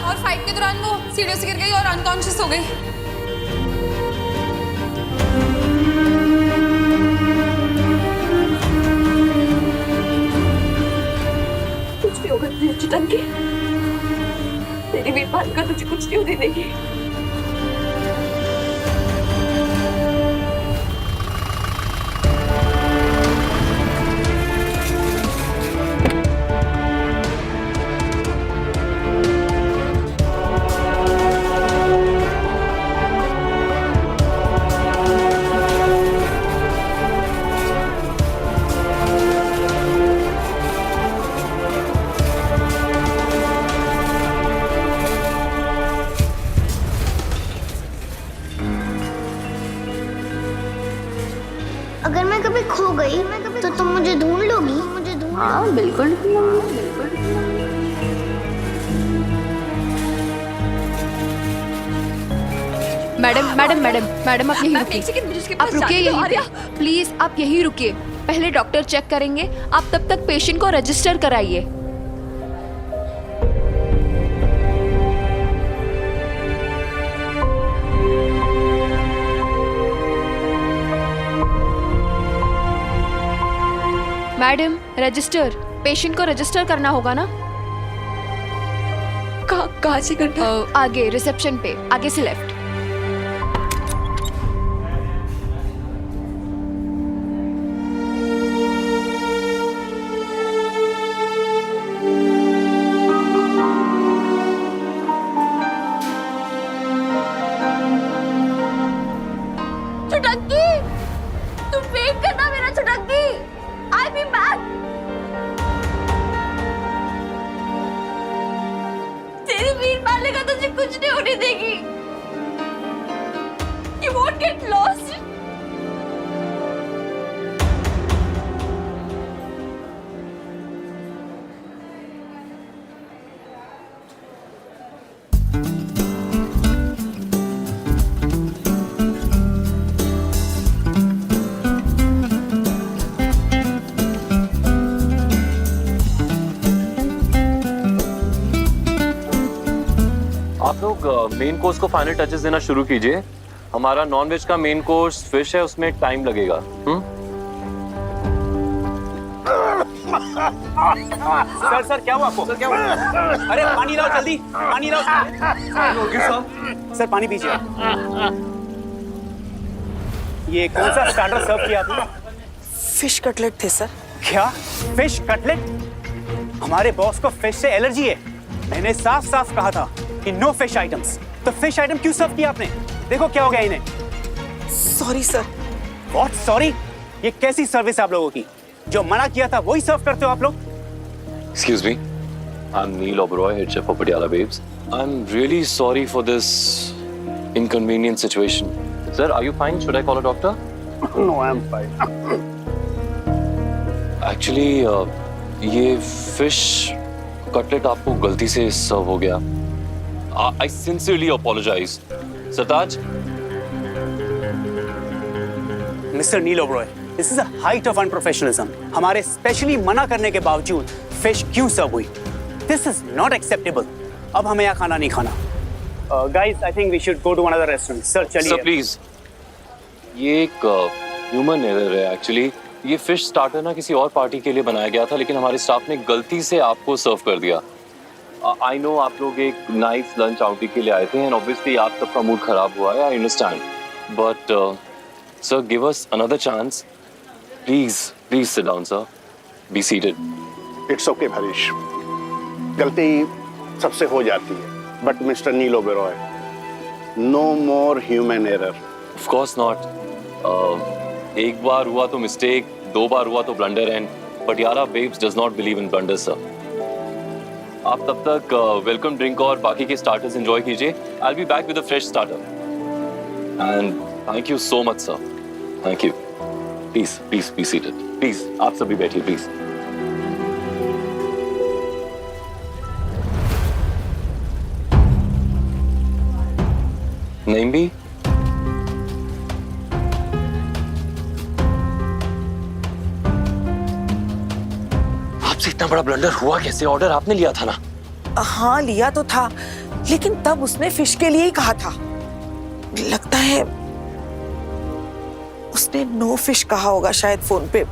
और फाइट के दौरान वो सीढ़ियों से गिर गई और अनकॉन्शियस हो गई। कुछ भी होगा तुझे चितंकी, तेरी वीर बालिका तुझे कुछ नहीं होने देगी। अगर मैं कभी खो गई तो तुम मुझे ढूंढ लोगी? हाँ बिल्कुल। मैडम मैडम मैडम मैडम आप यहीं रुकिए। आप रुकिए यहीं पे, प्लीज आप यहीं रुकिए। पहले डॉक्टर चेक करेंगे, आप तब तक पेशेंट को रजिस्टर कराइए। मैडम रजिस्टर, पेशेंट को रजिस्टर करना होगा ना? कहाँ से करना? आगे रिसेप्शन पे, आगे से लेफ्ट। चुटंकी, तुम वेट करना मेरा चुटंकी। I'll be back. तेरी वीर बालिका तुझे कुछ नहीं होने देगी। You won't get lost. आप लोग मेन कोर्स को फाइनल टचेस देना शुरू कीजिए। हमारा नॉन वेज का मेन कोर्स फिश है, उसमें टाइम लगेगा। सर क्या हुआ आपको? सर क्या हुआ? अरे पानी लाओ जल्दी, पानी लाओ। सर पानी पीजिए। ये कौन सा स्टार्टर सर्व किया आपने? फिश कटलेट थे सर। क्या फिश कटलेट? हमारे बॉस को फिश से एलर्जी है। मैंने साफ साफ कहा था कि नो फिश आइटम्स। तो फिश आइटम क्यों सर्व किया आपने? देखो क्या हो गया इन्हें। Sorry sir. What sorry? ये कैसी सर्विस है आप लोगों की? जो मना किया था वही सर्व करते हो आप लोग? Excuse me, I'm Neil Oberoi, head chef of Patiala Babes. I'm really sorry for this inconvenient situation. Sir, are you fine? Should I call a doctor? No, I'm fine. Actually, ये fish cutlet आपको गलती से सर्व हो गया। I sincerely apologize. Sartaj? Mr. Neil Oberoi, this is a height of unprofessionalism. हमारे specially मना करने के बावजूद फिश क्यों सर्व हुई? This is not acceptable. अब हमें यहाँ खाना नहीं खाना। Guys, I think we should go to another restaurant. Sir, चलिए। Sir, please. ये एक ह्यूमन एरर है एक्चुअली। ये फिश स्टार्टर ना किसी और पार्टी के लिए बनाया गया था, लेकिन हमारे स्टाफ ने गलती से आपको सर्व कर दिया। आई नो आप लोग एक नाइस लंच आउटिंग के लिए आए थे एंड ऑब्वियसली आप सबका मूड खराब हुआ है, I understand, but sir give us another chance please. Please sit down sir, be seated. It's okay Harish, गलती सबसे हो जाती है, but mister Neel Oberoi, no more human error. Of course not. एक बार हुआ तो मिस्टेक, दो बार हुआ तो blunder, and Patiala babes does not believe in blunder sir. आप तब तक वेलकम ड्रिंक और बाकी के स्टार्टर्स एंजॉय कीजिए। I will be back with a fresh starter and thank you so much sir, thank you. Please please be seated, please आप सभी बैठिए प्लीज। नेम भी? आपसे इतना बड़ा ब्लंडर हुआ कैसे? ऑर्डर आपने लिया था ना? हाँ लिया तो था, लेकिन तब उसने फिश के लिए ही कहा था। लगता है उसने नो फिश कहा होगा, शायद फोन पे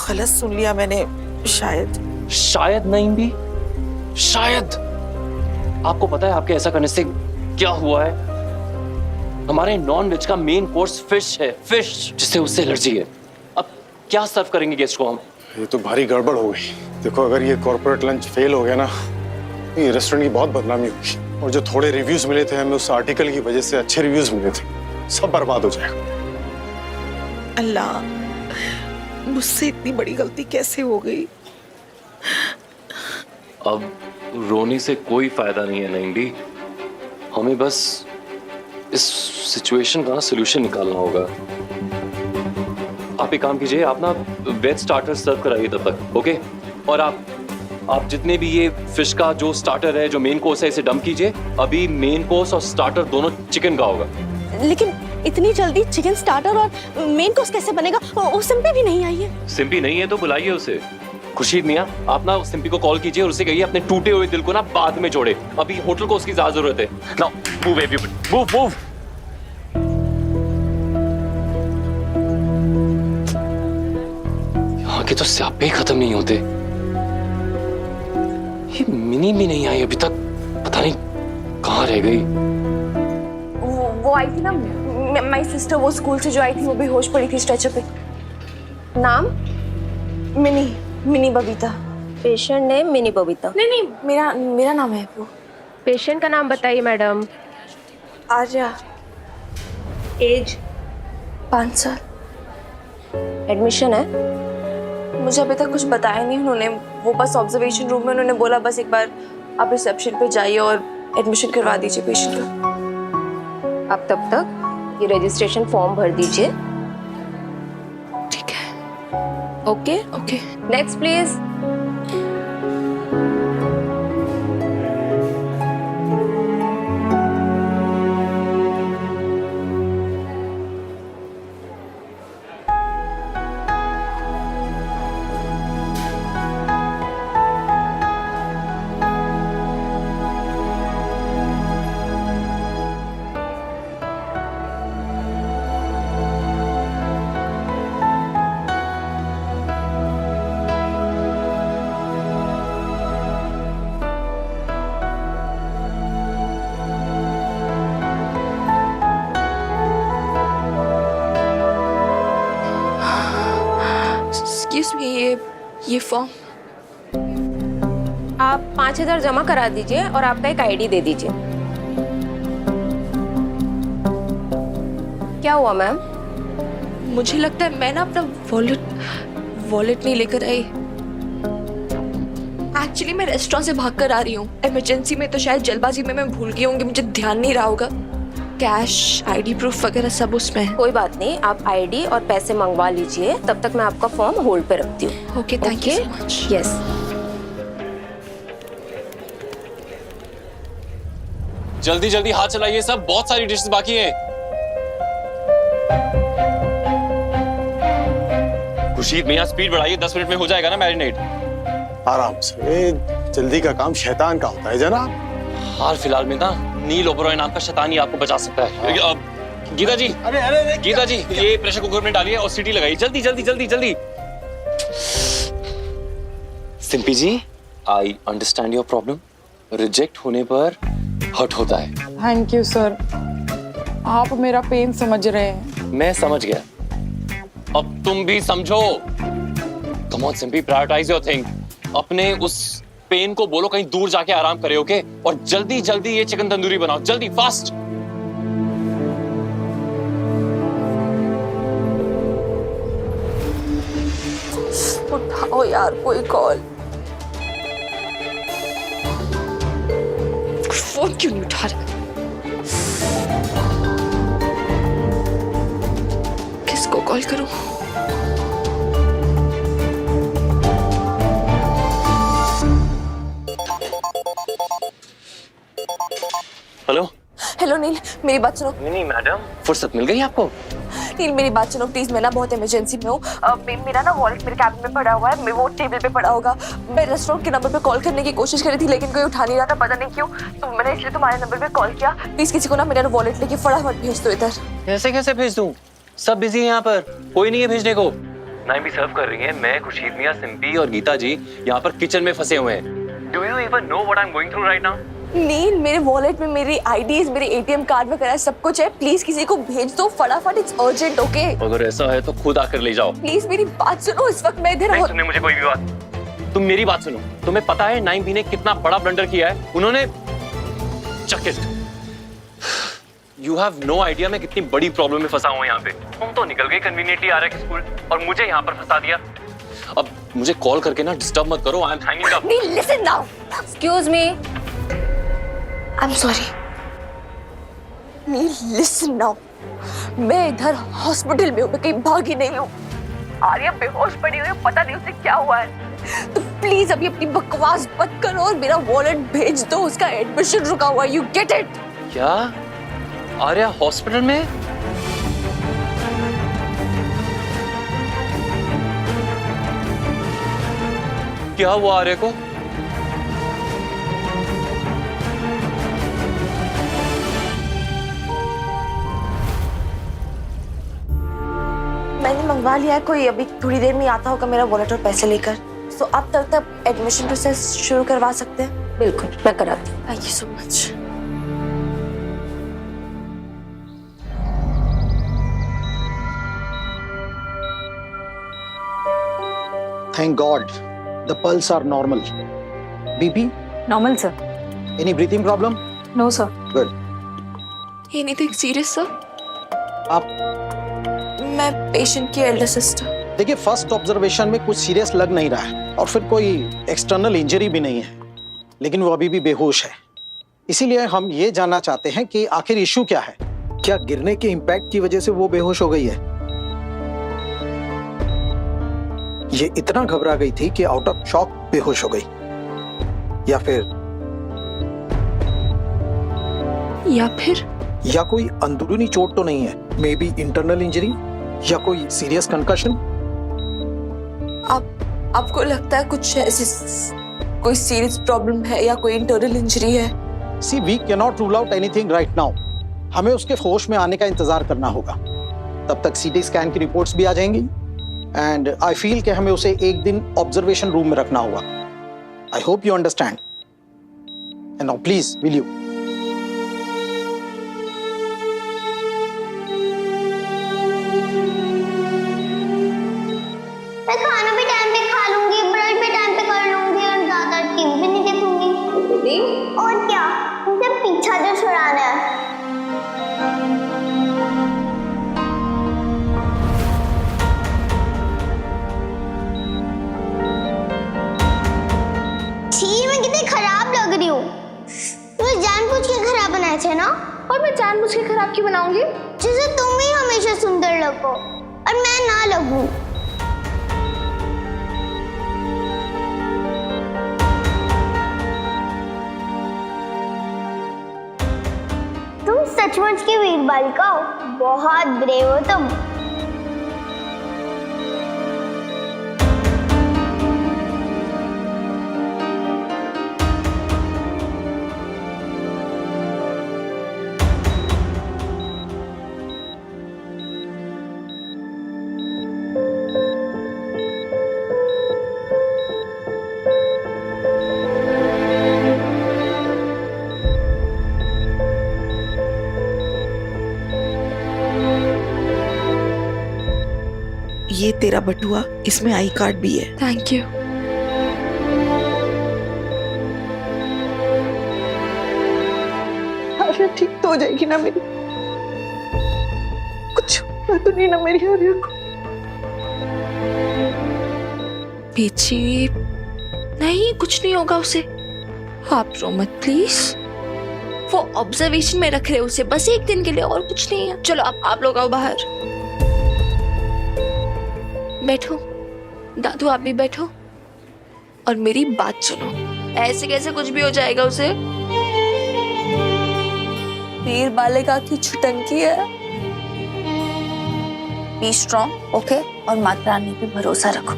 गलत सुन लिया मैंने, शायद। शायद नहीं भी, शायद। आपको पता है आपके ऐसा करने से क्या हुआ है? हमारे नॉन वेज का मेन कोर्स फिश है, फिश, जिससे उससे एलर्जी है। अब क्या सर्व करेंगे गेस्ट को हम? ये तो भारी गड़बड़ हो गई। देखो, अगर ये कॉर्पोरेट लंच फेल हो गया ना, ये रेस्टोरेंट की बहुत बदनामी होगी। और जो थोड़े रिव्यूज मिले थे हमें उस आर्टिकल की वजह से, अच्छे रिव्यूज मिले थे, सब बर्बाद हो जाएगा। अल्लाह, मुझसे इतनी बड़ी गलती कैसे हो गई? अब रोने से कोई फायदा नहीं है नईम। हमें बस इस सिचुएशन का सोल्यूशन निकालना होगा। आप एक काम कीजिए, आप ना वेज स्टार्टर सर्व कराइए तब तक, ओके? और आप जितने भी ये फिश का जो स्टार्टर है, जो मेन कोर्स है, इसे डंप कीजिए। अभी मेन कोर्स और स्टार्टर दोनों चिकन का होगा। लेकिन इतनी जल्दी चिकन स्टार्टर और मेन कोर्स कैसे बनेगा? वो सिंपी भी नहीं आई है। सिंपी नहीं है तो बुलाइए उसे। खुर्शीद मियाँ, आप ना सिंपी को कॉल कीजिए और उसे कहिए अपने टूटे हुए दिल को ना बाद में जोड़े। अभी होटल को उसकी ज्यादा जरूरत है। Now move everybody, move move. यहाँ के तो स्यापे खत्म नहीं होते। ये मिनी भी नहीं आई अभी तक, पता नहीं कहाँ रह गई। वो आई थी ना, माय सिस्टर, वो स्कूल से जो आई थी, वो भी होश पड़ी थी स्ट्रेचर पे। नाम mini Babita. Patient name mini Babita. नहीं, मेरा नाम है वो। पेशेंट का नाम बताइए मैडम। आर्या। एज 5 साल। एडमिशन है? मुझे अभी तक कुछ बताया नहीं उन्होंने। वो बस ऑब्जर्वेशन रूम में उन्होंने बोला बस एक बार आप रिसेप्शन पे जाइए और एडमिशन करवा दीजिए पेशेंट का। आप तब तक ये रजिस्ट्रेशन फॉर्म भर दीजिए। ठीक है। Okay okay. Next please. Excuse me, ये फॉर्म आप 5,000 जमा करा दीजिए और आपका एक आईडी दे दीजिए। क्या हुआ मैम? मुझे लगता है मैं ना अपना वॉलेट नहीं लेकर आई। एक्चुअली मैं रेस्टोरेंट से भागकर आ रही हूँ। इमरजेंसी में तो शायद जल्दबाजी में मैं भूल गई होंगी, मुझे ध्यान नहीं रहा होगा। कैश, आईडी प्रूफ वगैरह सब उसमें है। कोई बात नहीं, आप आईडी और पैसे मंगवा लीजिए, तब तक मैं आपका फॉर्म होल्ड पे रखती हूँ। Okay, thank you so much. Yes. जल्दी जल्दी हाथ चलाइए सब, बहुत सारी डिशेस बाकी हैं। खुर्शीद मियाँ, स्पीड बढ़ाइए, 10 मिनट में हो जाएगा ना मैरिनेट। आराम से, जल्दी का काम शैतान का होता है जनाब। हाल फिलहाल में ना नील ओबरॉय नाम का शैतान ही आपको बचा सकता है। अब गीता जी, अरे गीता जी, ये प्रेशर कुकर में डालिए और सीटी लगाइए, जल्दी जल्दी जल्दी जल्दी। सिंपी जी, I understand your problem. Reject होने पर हर्ट होता है। थैंक यू सर, आप मेरा पेन समझ रहे हैं। मैं समझ गया, अब तुम भी समझो। Come on Simpy, prioritise your thing. अपने उस पेन को बोलो कहीं दूर जाके आराम करे, ओके? और जल्दी जल्दी ये चिकन तंदूरी बनाओ, जल्दी, फास्ट। उठाओ यार कोई कॉल। फोन क्यों नहीं उठा रहा? किसको कॉल करूं? हेलो हेलो नील, मेरी बात सुनो। नहीं मैडम, फुर्सत मिल गई आपको? नील मेरी बात सुनो प्लीज, मैं ना बहुत इमरजेंसी में हूँ। मेरा ना वॉलेट मेरे कैबिन में पड़ा हुआ है, वो टेबल पे पड़ा होगा। मैं रेस्टोरेंट के नंबर पे कॉल करने की कोशिश करी थी लेकिन कोई उठा नहीं रहा था, पता नहीं क्यों, तो मैंने इसलिए तुम्हारे नंबर पे कॉल किया। प्लीज किसी को ना मेरा वॉलेट लेके फटाफट भेज दो इधर। कैसे कैसे भेज दूं? सब बिजी है यहाँ पर, कोई नहीं है भेजने को। नाइम भी सर्व कर रही है, मैं, खुर्शीद मियां, सिंपी और गीता जी यहाँ पर किचन में फंसे हुए हैं। Do you even know what I am going through right now? Neel मेरे वॉलेट में मेरी आईडीज, मेरे एटीएम कार्ड वगैरह सब कुछ है, प्लीज किसी को भेज दो फटाफट, इट्स अर्जेंट। ओके अगर ऐसा है तो खुद आकर ले जाओ। प्लीज मेरी बात सुनो, इस वक्त मैं इधर नहीं सुनने मुझे कोई भी बात, तुम मेरी बात सुनो। तुम्हें पता है नाइम भी ने कितना बड़ा ब्लंडर किया है? उन्होंने चक it. You have no idea मैं कितनी बड़ी प्रॉब्लम में फंसा हूँ यहाँ पे। तुम तो निकल गए कन्वीनियंटली आ रहे के स्कूल और मुझे यहाँ पर फंसा दिया। अब मुझे कॉल करके ना डिस्टर्ब मत करो, I am hanging up. Neel listen now, excuse me, I am sorry. Neel listen now, मैं इधर हॉस्पिटल में हूँ, मैं कहीं भागी नहीं हूँ। आर्या बेहोश पड़ी हुई है, पता नहीं उसे क्या हुआ है। तो प्लीज अभी अपनी बकवास मत करो और मेरा वॉलेट भेज दो, उसका एडमिशन रुका हुआ है, यू गेट इट? क्या आर्या हॉस्पिटल में? क्या हुआ आर्या को? मैंने मंगवा लिया है, कोई अभी थोड़ी देर में आता होगा मेरा वॉलेट और पैसे लेकर। तो अब तक एडमिशन प्रोसेस शुरू करवा सकते हैं? बिल्कुल मैं कराती हूँ। Thank you so much. Thank God, the pulse are normal. BP? Normal sir. Any breathing problem? No sir. Good. Anything serious sir? आप मैं पेशेंट की एल्डर सिस्टर। देखिए, फर्स्ट ऑब्जर्वेशन में कुछ सीरियस लग नहीं रहा है और फिर कोई एक्सटर्नल इंजरी भी नहीं है, लेकिन वो अभी भी बेहोश है। इसीलिए हम ये जानना चाहते हैं कि आखिर इशू क्या है। क्या गिरने के इम्पैक्ट की वजह से वो बेहोश हो गई है? ये इतना घबरा गई थी कि आउट ऑफ शॉक बेहोश हो गई, या कोई अंदरूनी चोट तो नहीं है? मे बी इंटरनल इंजरी या कोई सीरियस कंकशन? आपको लगता है कुछ ऐसी कोई सीरियस प्रॉब्लम है या कोई इंटरनल इंजरी है? See, we cannot rule out anything right now. हमें उसके होश में आने का इंतजार करना होगा। तब तक सीटी स्कैन की रिपोर्ट्स भी आ जाएंगी एंड आई फील कि हमें उसे एक दिन ऑब्जर्वेशन रूम में रखना होगा। I hope you understand. And now please will you? मैं खाना भी टाइम पे खा लूंगी, ब्रश भी टाइम पे कर लूंगी और ज्यादा टीवी भी नहीं देखूंगी। और क्या, मुझे पीछा जो छुड़ाना है। छी, मैं कितनी खराब लग रही हूँ। तुम जानबूझ के खराब बनाए थे ना? और मैं जानबूझ के खराब क्यों बनाऊंगी? जैसे तुम ही हमेशा सुंदर लगो और मैं ना लगूं। तुम सचमुच की वीर बालिका हो, बहुत ब्रेव हो तुम। ये तेरा बटुआ, इसमें आई कार्ड भी है। Thank you. आर्या ठीक तो हो जाएगी ना मेरी? कुछ हुआ तो नहीं ना मेरी आर्या को? पीछे नहीं, कुछ नहीं होगा उसे। आप रो मत प्लीज। वो ऑब्जर्वेशन में रख रहे उसे बस एक दिन के लिए, और कुछ नहीं है। चलो आप लोग आओ बाहर। बैठो दादू, आप भी बैठो और मेरी बात सुनो। ऐसे कैसे कुछ भी हो जाएगा उसे? वीर बालिका की छुटंकी है। Be strong, okay? और माता रानी पे भरोसा रखो।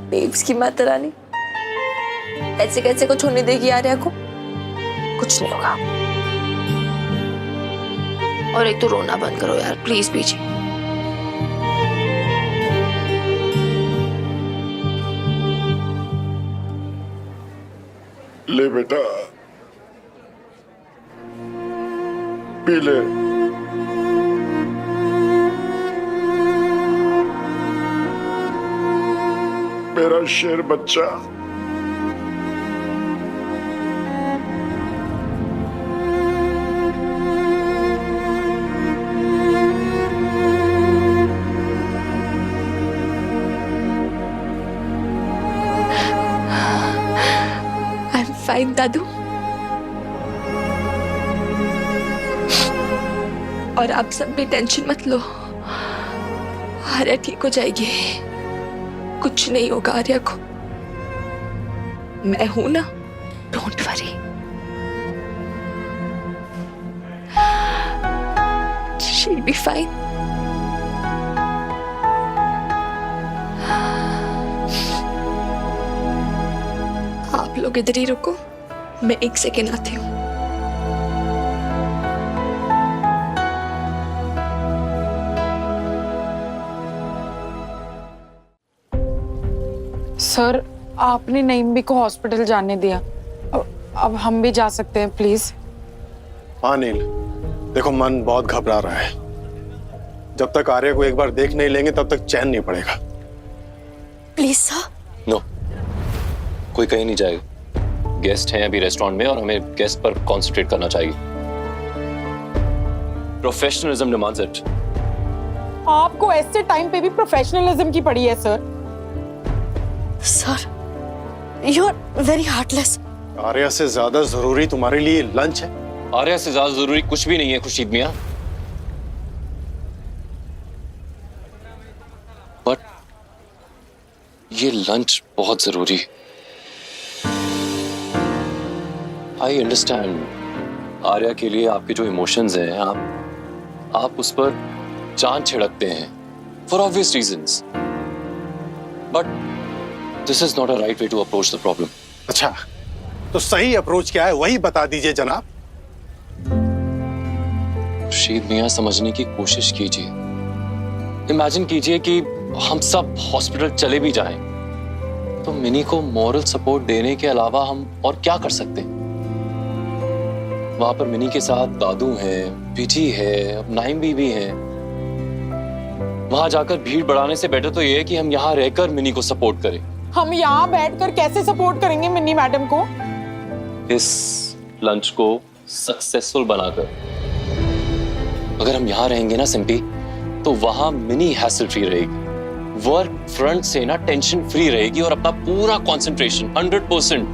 बेब्स की माता रानी ऐसे कैसे कुछ होने देगी आर्या को? कुछ नहीं होगा। और एक तो रोना बंद करो यार प्लीज पीछे। ले बेटा, पी ले। मेरा शेर बच्चा। आई एम फाइन दादू। और आप सब भी टेंशन मत लो, आर्या ठीक हो जाएगी, कुछ नहीं होगा आर्या को। मैं हूं ना, डोंट वरी। शी'll be fine। आप लोग इधर ही रुको, मैं 1 सेकेंड आती हूँ। सर, आपने नईम को हॉस्पिटल जाने दिया, अब हम भी जा सकते हैं प्लीज? हाँ नील, देखो मन बहुत घबरा रहा है। जब तक आर्या को एक बार देख नहीं लेंगे तब तक चैन नहीं पड़ेगा। Please sir. नो, कोई कहीं नहीं जाएगा। गेस्ट हैं अभी रेस्टोरेंट में और हमें गेस्ट पर कंसंट्रेट करना चाहिए। Professionalism demands it. आपको ऐसे टाइम पे भी प्रोफेशनलिज्म की पड़ी है sir. Sir, you are very heartless. Arya से ज्यादा जरूरी तुम्हारे लिए लंच है? आर्या से ज्यादा जरूरी कुछ भी नहीं है खुर्शीद मियां। बट ये लंच बहुत जरूरी है। आई अंडरस्टैंड आर्या के लिए आपके जो इमोशंस हैं, आप उस पर जान छिड़कते हैं for obvious reasons, but this is not a right way to approach the problem. अच्छा, तो सही अप्रोच क्या है वही बता दीजिए जनाब। खुर्शीद मियां, समझने की कोशिश कीजिए। इमेजिन कीजिए कि हम सब हॉस्पिटल चले भी जाएं, तो मिनी को मॉरल सपोर्ट देने के अलावा हम और क्या कर सकते हैं? वहां पर मिनी के साथ दादू हैं, पीठी है, अब नाइम भी हैं। वहां जाकर भीड़ बढ़ाने से बेटर तो ये है कि हम यहाँ रहकर मिनी को सपोर्ट करें। हम यहाँ बैठकर कैसे सपोर्ट करेंगे मिनी मैडम को? इस लंच को सक्सेसफुल बनाकर। अगर हम यहाँ रहेंगे ना सिंपी, तो वहां मिनी हैसल फ्री रहेगी, वर्क फ्रंट से ना टेंशन फ्री रहेगी और अपना पूरा कंसंट्रेशन 100%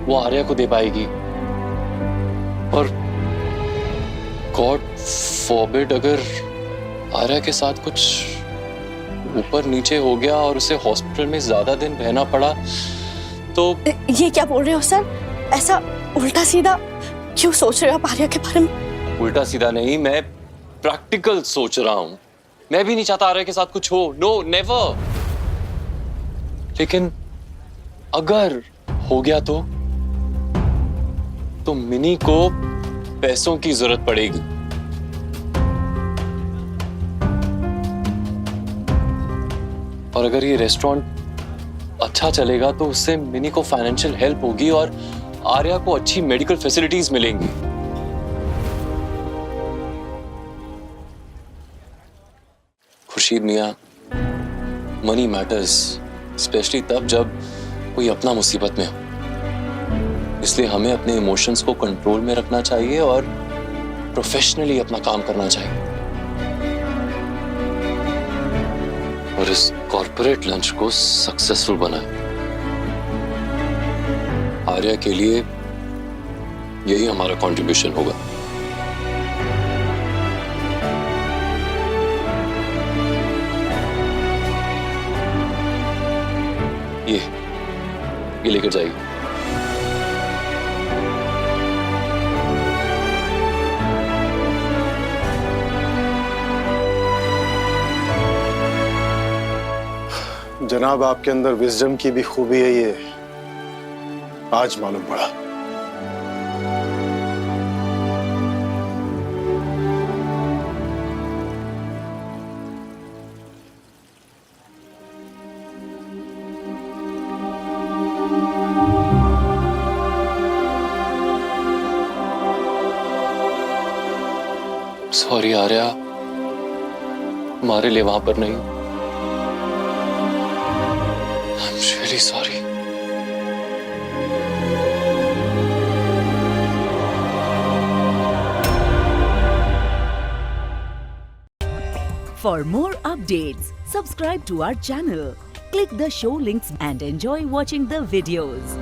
वो आर्या को दे पाएगी। और गॉड फॉरबिड अगर आर्या के साथ कुछ ऊपर नीचे हो गया और उसे हॉस्पिटल में ज्यादा दिन रहना पड़ा तो। ये क्या बोल रहे हो सर? ऐसा उल्टा सीधा क्यों सोच रहे हो आप आर्या के बारे में? उल्टा सीधा नहीं, मैं प्रैक्टिकल सोच रहा हूं। मैं भी नहीं चाहता आर्या के साथ कुछ हो, नो नेवर। लेकिन अगर हो गया तो मिनी को पैसों की जरूरत पड़ेगी। और अगर ये रेस्टोरेंट अच्छा चलेगा तो उससे मिनी को फाइनेंशियल हेल्प होगी और आर्या को अच्छी मेडिकल फैसिलिटीज मिलेंगी। खुर्शीद मियां, मनी मैटर्स, स्पेशली तब जब कोई अपना मुसीबत में हो। इसलिए हमें अपने इमोशंस को कंट्रोल में रखना चाहिए और प्रोफेशनली अपना काम करना चाहिए। और इस कॉर्पोरेट लंच को सक्सेसफुल बनाएं। आर्या के लिए यही हमारा कंट्रीब्यूशन होगा। ये लेकर जाइए। जनाब आपके अंदर विजडम की भी खूबी है, ये आज मालूम पड़ा। सॉरी आर्या, हमारे लिए वहां पर नहीं। I am really sorry. For more updates, subscribe to our channel, click the show links and enjoy watching the videos.